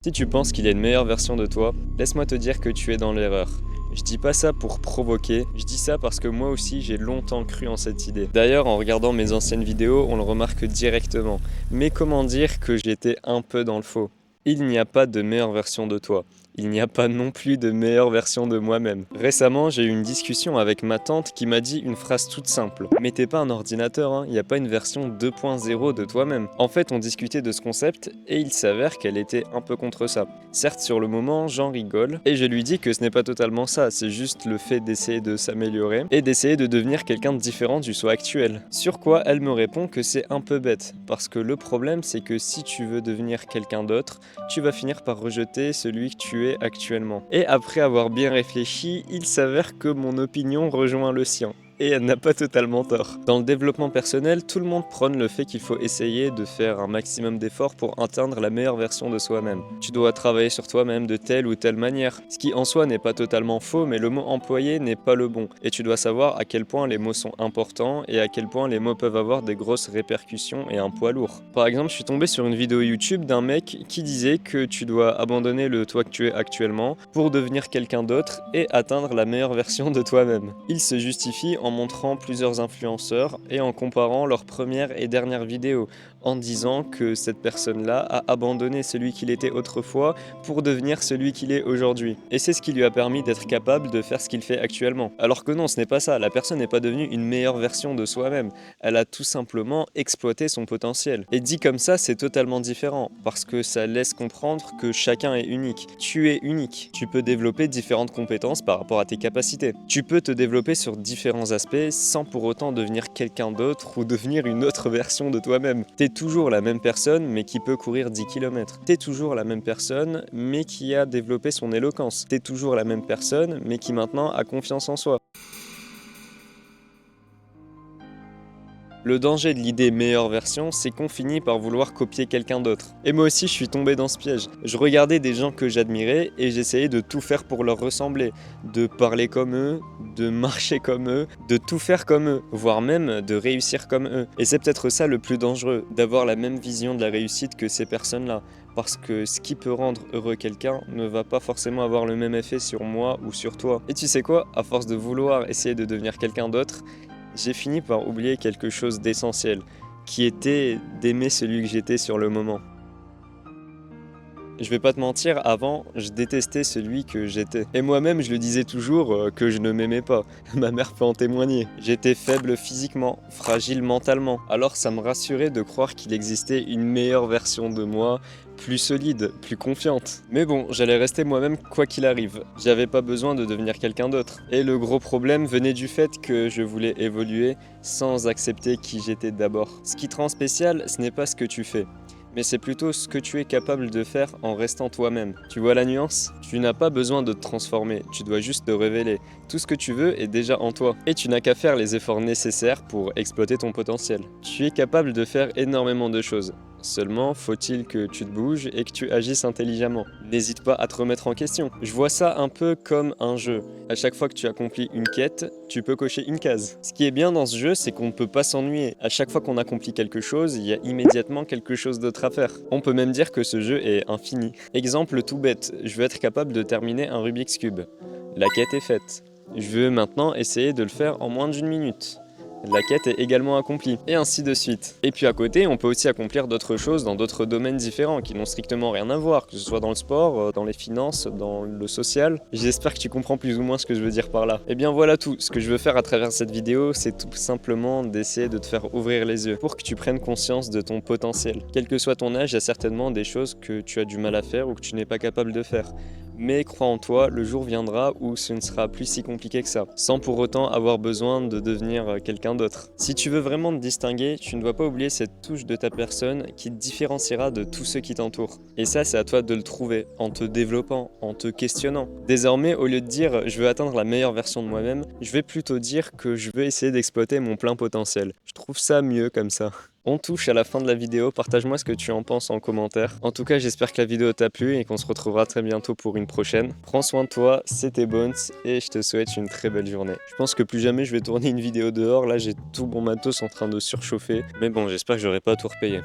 Si tu penses qu'il y a une meilleure version de toi, laisse-moi te dire que tu es dans l'erreur. Je dis pas ça pour provoquer, je dis ça parce que moi aussi j'ai longtemps cru en cette idée. D'ailleurs, en regardant mes anciennes vidéos, on le remarque directement. Mais comment dire que j'étais un peu dans le faux? Il n'y a pas de meilleure version de toi. Il n'y a pas non plus de meilleure version de moi-même. Récemment, j'ai eu une discussion avec ma tante qui m'a dit une phrase toute simple. Mais t'es pas un ordinateur, hein, il n'y a pas une version 2.0 de toi-même. En fait, on discutait de ce concept et il s'avère qu'elle était un peu contre ça. Certes, sur le moment, j'en rigole et je lui dis que ce n'est pas totalement ça, c'est juste le fait d'essayer de s'améliorer et d'essayer de devenir quelqu'un de différent du soi actuel. Sur quoi elle me répond que c'est un peu bête, parce que le problème c'est que si tu veux devenir quelqu'un d'autre, tu vas finir par rejeter celui que tu es actuellement. Et après avoir bien réfléchi, il s'avère que mon opinion rejoint le sien. Et elle n'a pas totalement tort. Dans le développement personnel, tout le monde prône le fait qu'il faut essayer de faire un maximum d'efforts pour atteindre la meilleure version de soi-même. Tu dois travailler sur toi-même de telle ou telle manière. Ce qui en soi n'est pas totalement faux, mais le mot employé n'est pas le bon. Et tu dois savoir à quel point les mots sont importants et à quel point les mots peuvent avoir des grosses répercussions et un poids lourd. Par exemple, je suis tombé sur une vidéo YouTube d'un mec qui disait que tu dois abandonner le toi que tu es actuellement pour devenir quelqu'un d'autre et atteindre la meilleure version de toi-même. Il se justifie en montrant plusieurs influenceurs et en comparant leurs premières et dernières vidéos, en disant que cette personne-là a abandonné celui qu'il était autrefois pour devenir celui qu'il est aujourd'hui. Et c'est ce qui lui a permis d'être capable de faire ce qu'il fait actuellement. Alors que non, ce n'est pas ça, la personne n'est pas devenue une meilleure version de soi-même, elle a tout simplement exploité son potentiel. Et dit comme ça, c'est totalement différent, parce que ça laisse comprendre que chacun est unique. Tu es unique. Tu peux développer différentes compétences par rapport à tes capacités. Tu peux te développer sur différents aspects sans pour autant devenir quelqu'un d'autre ou devenir une autre version de toi-même. T'es toujours la même personne mais qui peut courir 10 km. T'es toujours la même personne mais qui a développé son éloquence. T'es toujours la même personne mais qui maintenant a confiance en soi. Le danger de l'idée meilleure version, c'est qu'on finit par vouloir copier quelqu'un d'autre. Et moi aussi, je suis tombé dans ce piège. Je regardais des gens que j'admirais et j'essayais de tout faire pour leur ressembler. De parler comme eux, de marcher comme eux, de tout faire comme eux, voire même de réussir comme eux. Et c'est peut-être ça le plus dangereux, d'avoir la même vision de la réussite que ces personnes-là. Parce que ce qui peut rendre heureux quelqu'un ne va pas forcément avoir le même effet sur moi ou sur toi. Et tu sais quoi, à force de vouloir essayer de devenir quelqu'un d'autre, j'ai fini par oublier quelque chose d'essentiel, qui était d'aimer celui que j'étais sur le moment. Je vais pas te mentir, avant, je détestais celui que j'étais. Et moi-même, je le disais toujours que je ne m'aimais pas. Ma mère peut en témoigner. J'étais faible physiquement, fragile mentalement. Alors ça me rassurait de croire qu'il existait une meilleure version de moi, plus solide, plus confiante. Mais bon, j'allais rester moi-même quoi qu'il arrive. J'avais pas besoin de devenir quelqu'un d'autre. Et le gros problème venait du fait que je voulais évoluer sans accepter qui j'étais d'abord. Ce qui te rend spécial, ce n'est pas ce que tu fais, mais c'est plutôt ce que tu es capable de faire en restant toi-même. Tu vois la nuance? Tu n'as pas besoin de te transformer, tu dois juste te révéler. Tout ce que tu veux est déjà en toi. Et tu n'as qu'à faire les efforts nécessaires pour exploiter ton potentiel. Tu es capable de faire énormément de choses. Seulement, faut-il que tu te bouges et que tu agisses intelligemment. N'hésite pas à te remettre en question. Je vois ça un peu comme un jeu. À chaque fois que tu accomplis une quête, tu peux cocher une case. Ce qui est bien dans ce jeu, c'est qu'on ne peut pas s'ennuyer. À chaque fois qu'on accomplit quelque chose, il y a immédiatement quelque chose d'autre à faire. On peut même dire que ce jeu est infini. Exemple tout bête, je veux être capable de terminer un Rubik's Cube. La quête est faite. Je veux maintenant essayer de le faire en moins d'une minute. La quête est également accomplie, et ainsi de suite. Et puis à côté, on peut aussi accomplir d'autres choses dans d'autres domaines différents, qui n'ont strictement rien à voir, que ce soit dans le sport, dans les finances, dans le social. J'espère que tu comprends plus ou moins ce que je veux dire par là. Et bien voilà tout, ce que je veux faire à travers cette vidéo, c'est tout simplement d'essayer de te faire ouvrir les yeux, pour que tu prennes conscience de ton potentiel. Quel que soit ton âge, il y a certainement des choses que tu as du mal à faire ou que tu n'es pas capable de faire. Mais crois en toi, le jour viendra où ce ne sera plus si compliqué que ça, sans pour autant avoir besoin de devenir quelqu'un d'autre. Si tu veux vraiment te distinguer, tu ne dois pas oublier cette touche de ta personne qui te différenciera de tous ceux qui t'entourent. Et ça, c'est à toi de le trouver, en te développant, en te questionnant. Désormais, au lieu de dire « je veux atteindre la meilleure version de moi-même », je vais plutôt dire que je veux essayer d'exploiter mon plein potentiel. Je trouve ça mieux comme ça. On touche à la fin de la vidéo, partage-moi ce que tu en penses en commentaire. En tout cas, j'espère que la vidéo t'a plu et qu'on se retrouvera très bientôt pour une prochaine. Prends soin de toi, c'était Bones et je te souhaite une très belle journée. Je pense que plus jamais je vais tourner une vidéo dehors, là j'ai tout mon matos en train de surchauffer. Mais bon, j'espère que j'aurai pas à tout repayer.